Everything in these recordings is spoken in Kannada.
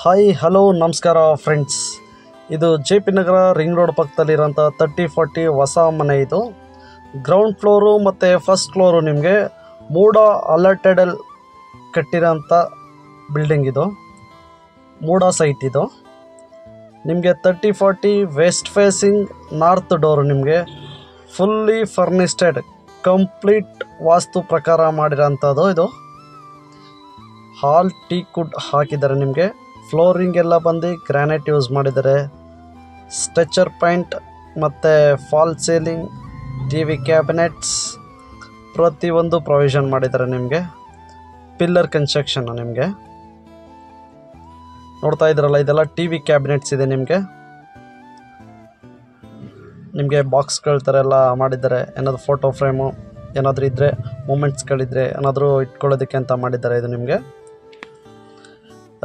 ಹಾಯ್ ಹಲೋ ನಮಸ್ಕಾರ ಫ್ರೆಂಡ್ಸ್. ಇದು ಜೆ ಪಿ ನಗರ ರಿಂಗ್ ರೋಡ್ ಪಕ್ಕದಲ್ಲಿರೋಂಥ 3040 ಹೊಸ ಮನೆ. ಇದು ಗ್ರೌಂಡ್ ಫ್ಲೋರು ಮತ್ತು ಫಸ್ಟ್ ಫ್ಲೋರು ನಿಮಗೆ ಮೂಡ ಅಲರ್ಟೆಡಲ್ಲಿ ಕಟ್ಟಿರೋಂಥ ಬಿಲ್ಡಿಂಗ್. ಇದು ಮೂಡ ಸೈಟ್. ಇದು ನಿಮಗೆ 3040 ವೆಸ್ಟ್ ಫೇಸಿಂಗ್ ನಾರ್ತ್ ಡೋರು, ನಿಮಗೆ ಫುಲ್ಲಿ ಫರ್ನಿಸ್ಟೆಡ್ ಕಂಪ್ಲೀಟ್ ವಾಸ್ತು ಪ್ರಕಾರ ಮಾಡಿರೋಂಥದ್ದು. ಇದು ಹಾಲ್ ಟೀ ಕುಡ್ ಹಾಕಿದ್ದಾರೆ. ನಿಮಗೆ ಫ್ಲೋರಿಂಗ್ ಎಲ್ಲ ಬಂದು ಗ್ರಾನೈಟ್ ಯೂಸ್ ಮಾಡಿದ್ದಾರೆ. ಸ್ಟ್ರೆಚರ್ ಪಾಯಿಂಟ್ ಮತ್ತು fall ceiling, T V cabinets ಪ್ರತಿಯೊಂದು ಪ್ರೊವಿಷನ್ ಮಾಡಿದ್ದಾರೆ. ನಿಮಗೆ ಪಿಲ್ಲರ್ ಕನ್ಸ್ಟ್ರಕ್ಷನ್ ನಿಮಗೆ ನೋಡ್ತಾ ಇದ್ರಲ್ಲ, ಇದೆಲ್ಲ ಟಿ ವಿ ಕ್ಯಾಬಿನೆಟ್ಸ್ ಇದೆ. ನಿಮಗೆ ಬಾಕ್ಸ್ಗಳ ಥರ ಎಲ್ಲ ಮಾಡಿದ್ದಾರೆ. ಏನಾದರೂ ಫೋಟೋ ಫ್ರೇಮು ಏನಾದರೂ ಇದ್ದರೆ, ಮೂಮೆಂಟ್ಸ್ಗಳಿದ್ದರೆ ಏನಾದರೂ ಇಟ್ಕೊಳ್ಳೋದಕ್ಕೆ ಅಂತ ಮಾಡಿದ್ದಾರೆ. ಇದು ನಿಮಗೆ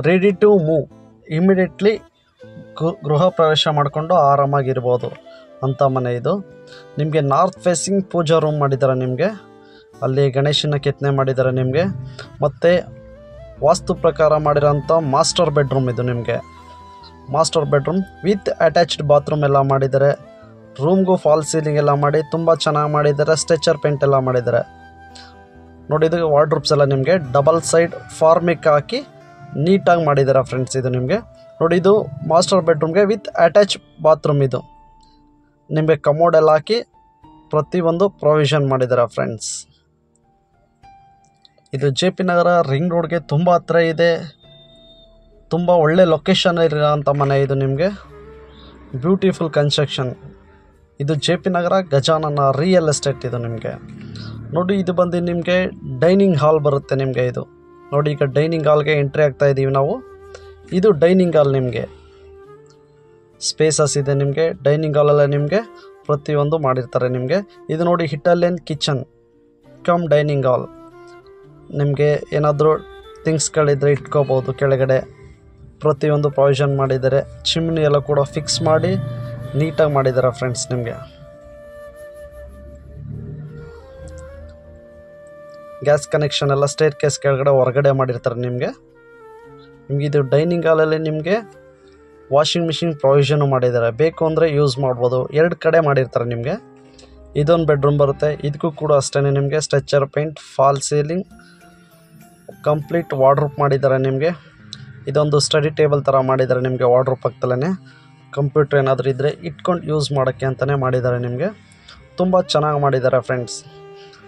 ರೆಡಿ ಟು ಮೂವ್, ಇಮಿಡಿಯೇಟ್ಲಿ ಗೃಹ ಪ್ರವೇಶ ಮಾಡಿಕೊಂಡು ಆರಾಮಾಗಿರ್ಬೋದು ಅಂಥ ಮನೆ. ಇದು ನಿಮಗೆ ನಾರ್ತ್ ಫೇಸಿಂಗ್ ಪೂಜಾ ರೂಮ್ ಮಾಡಿದ್ದಾರೆ. ನಿಮಗೆ ಅಲ್ಲಿ ಗಣೇಶನ ಕೆತ್ತನೆ ಮಾಡಿದ್ದಾರೆ. ನಿಮಗೆ ಮತ್ತು ವಾಸ್ತು ಪ್ರಕಾರ ಮಾಡಿರೋಂಥ ಮಾಸ್ಟರ್ ಬೆಡ್ರೂಮ್. ಇದು ನಿಮಗೆ master bedroom with attached bathroom ಎಲ್ಲ ಮಾಡಿದ್ದಾರೆ. ರೂಮ್ಗೂ ಫಾಲ್ ಸೀಲಿಂಗ್ ಎಲ್ಲ ಮಾಡಿ ತುಂಬ ಚೆನ್ನಾಗಿ ಮಾಡಿದ್ದಾರೆ. ಸ್ಟ್ರೆಚರ್ ಪೇಂಟ್ ಎಲ್ಲ ಮಾಡಿದ್ದಾರೆ. ನೋಡಿ, ಇದು ವಾರ್ಡ್ರೂಬ್ಸ್ ಎಲ್ಲ ನಿಮಗೆ ಡಬಲ್ ಸೈಡ್ ಫಾರ್ಮಿಕ್ ಹಾಕಿ ನೀಟಾಗಿ ಮಾಡಿದ್ದಾರೆ ಫ್ರೆಂಡ್ಸ್. ಇದು ನಿಮಗೆ ನೋಡಿ, ಇದು ಮಾಸ್ಟರ್ ಬೆಡ್ರೂಮ್ಗೆ ವಿತ್ ಅಟ್ಯಾಚ್ ಬಾತ್ರೂಮ್. ಇದು ನಿಮಗೆ ಕಮೋಡ್ ಎಲ್ಲ ಹಾಕಿ ಪ್ರತಿಯೊಂದು ಪ್ರೊವಿಷನ್ ಮಾಡಿದ್ದಾರೆ ಫ್ರೆಂಡ್ಸ್. ಇದು ಜೆ ಪಿ ನಗರ ರಿಂಗ್ ರೋಡ್ಗೆ ತುಂಬ ಹತ್ರ ಇದೆ. ತುಂಬ ಒಳ್ಳೆ ಲೊಕೇಶನ್ ಇರೋಂಥ ಮನೆ. ಇದು ನಿಮಗೆ ಬ್ಯೂಟಿಫುಲ್ ಕನ್ಸ್ಟ್ರಕ್ಷನ್. ಇದು ಜೆ ಪಿ ನಗರ ಗಜಾನನ ರಿಯಲ್ ಎಸ್ಟೇಟ್. ಇದು ನಿಮಗೆ ನೋಡಿ, ಇದು ಬಂದು ನಿಮಗೆ ಡೈನಿಂಗ್ ಹಾಲ್ ಬರುತ್ತೆ. ನಿಮಗೆ ಇದು ನೋಡಿ, ಈಗ ಡೈನಿಂಗ್ ಹಾಲ್ಗೆ ಎಂಟ್ರಿ ಆಗ್ತಾ ಇದ್ದೀವಿ ನಾವು. ಇದು ಡೈನಿಂಗ್ ಹಾಲ್. ನಿಮಗೆ ಸ್ಪೇಸಸ್ ಇದೆ. ನಿಮಗೆ ಡೈನಿಂಗ್ ಹಾಲಲ್ಲೇ ನಿಮಗೆ ಪ್ರತಿಯೊಂದು ಮಾಡಿರ್ತಾರೆ. ನಿಮಗೆ ಇದು ನೋಡಿ, Italian kitchen come dining hall. ನಿಮಗೆ ಏನಾದರೂ ಥಿಂಗ್ಸ್ಗಳಿದ್ರೆ ಇಟ್ಕೋಬೋದು ಕೆಳಗಡೆ. ಪ್ರತಿಯೊಂದು ಪ್ರೊವಿಷನ್ ಮಾಡಿದ್ದಾರೆ. ಚಿಮ್ನಿ ಎಲ್ಲ ಕೂಡ ಫಿಕ್ಸ್ ಮಾಡಿ ನೀಟಾಗಿ ಮಾಡಿದ್ದಾರೆ ಫ್ರೆಂಡ್ಸ್. ನಿಮಗೆ ಗ್ಯಾಸ್ ಕನೆಕ್ಷನ್ ಎಲ್ಲ ಸ್ಟೇರ್ ಕೇಸ್ ಕೆಳಗಡೆ ಹೊರಗಡೆ ಮಾಡಿರ್ತಾರೆ. ನಿಮಗೆ ಇದು ಡೈನಿಂಗ್ ಹಾಲಲ್ಲಿ ನಿಮಗೆ ವಾಷಿಂಗ್ ಮಿಷಿನ್ ಪ್ರೊವಿಷನು ಮಾಡಿದ್ದಾರೆ. ಬೇಕು ಅಂದರೆ ಯೂಸ್ ಮಾಡ್ಬೋದು. ಎರಡು ಕಡೆ ಮಾಡಿರ್ತಾರೆ. ನಿಮಗೆ ಇದೊಂದು ಬೆಡ್ರೂಮ್ ಬರುತ್ತೆ. ಇದಕ್ಕೂ ಕೂಡ ಅಷ್ಟೇ ನಿಮಗೆ stretcher paint, fall ceiling, complete wardrobe ಮಾಡಿದ್ದಾರೆ. ನಿಮಗೆ ಇದೊಂದು ಸ್ಟಡಿ ಟೇಬಲ್ ಥರ ಮಾಡಿದ್ದಾರೆ. ನಿಮಗೆ ವಾರ್ಡ್ರೂಪ್ ಪಕ್ಕದಲ್ಲೇ ಕಂಪ್ಯೂಟರ್ ಏನಾದರೂ ಇದ್ದರೆ ಇಟ್ಕೊಂಡು ಯೂಸ್ ಮಾಡೋಕ್ಕೆ ಅಂತಲೇ ಮಾಡಿದ್ದಾರೆ. ನಿಮಗೆ ತುಂಬ ಚೆನ್ನಾಗಿ ಮಾಡಿದ್ದಾರೆ ಫ್ರೆಂಡ್ಸ್.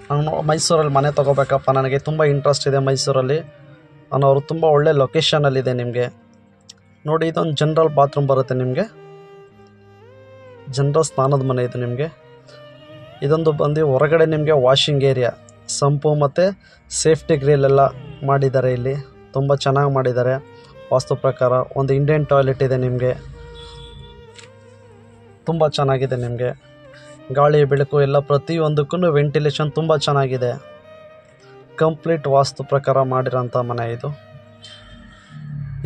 ನಾನು ಮೈಸೂರಲ್ಲಿ ಮನೆ ತೊಗೋಬೇಕಪ್ಪ, ನನಗೆ ತುಂಬ ಇಂಟ್ರೆಸ್ಟ್ ಇದೆ ಮೈಸೂರಲ್ಲಿ ಅನ್ನೋರು ತುಂಬ ಒಳ್ಳೆ ಲೊಕೇಶನಲ್ಲಿದೆ. ನಿಮಗೆ ನೋಡಿ, ಇದೊಂದು ಜನರಲ್ ಬಾತ್ರೂಮ್ ಬರುತ್ತೆ. ನಿಮಗೆ ಜನರಲ್ ಸ್ನಾನದ ಮನೆ. ಇದು ನಿಮಗೆ ಇದೊಂದು ಬಂದು ಹೊರಗಡೆ ನಿಮಗೆ ವಾಷಿಂಗ್ ಏರಿಯಾ, ಸಂಪು ಮತ್ತು ಸೇಫ್ಟಿ ಗ್ರಿಲ್ ಎಲ್ಲ ಮಾಡಿದ್ದಾರೆ. ಇಲ್ಲಿ ತುಂಬ ಚೆನ್ನಾಗಿ ಮಾಡಿದ್ದಾರೆ ವಾಸ್ತು ಪ್ರಕಾರ. ಒಂದು ಇಂಡಿಯನ್ ಟಾಯ್ಲೆಟ್ ಇದೆ. ನಿಮಗೆ ತುಂಬ ಚೆನ್ನಾಗಿದೆ. ನಿಮಗೆ ಗಾಳಿ ಬೆಳಕು ಎಲ್ಲ ಪ್ರತಿಯೊಂದಕ್ಕೂ ವೆಂಟಿಲೇಷನ್ ತುಂಬ ಚೆನ್ನಾಗಿದೆ. ಕಂಪ್ಲೀಟ್ ವಾಸ್ತು ಪ್ರಕಾರ ಮಾಡಿರೋಂಥ ಮನೆ.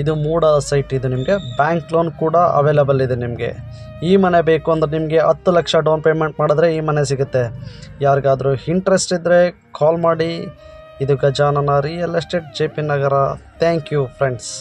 ಇದು ಮೂಡ ಸೈಟ್. ಇದು ನಿಮಗೆ ಬ್ಯಾಂಕ್ ಲೋನ್ ಕೂಡ ಅವೈಲೇಬಲ್ ಇದೆ. ನಿಮಗೆ ಈ ಮನೆ ಬೇಕು ಅಂದರೆ ನಿಮಗೆ 10 ಲಕ್ಷ ಡೌನ್ ಪೇಮೆಂಟ್ ಮಾಡಿದ್ರೆ ಈ ಮನೆ ಸಿಗುತ್ತೆ. ಯಾರಿಗಾದರೂ ಇಂಟ್ರೆಸ್ಟ್ ಇದ್ದರೆ ಕಾಲ್ ಮಾಡಿ. ಇದು Gajanana real estate, J P Nagar. Thank you friends.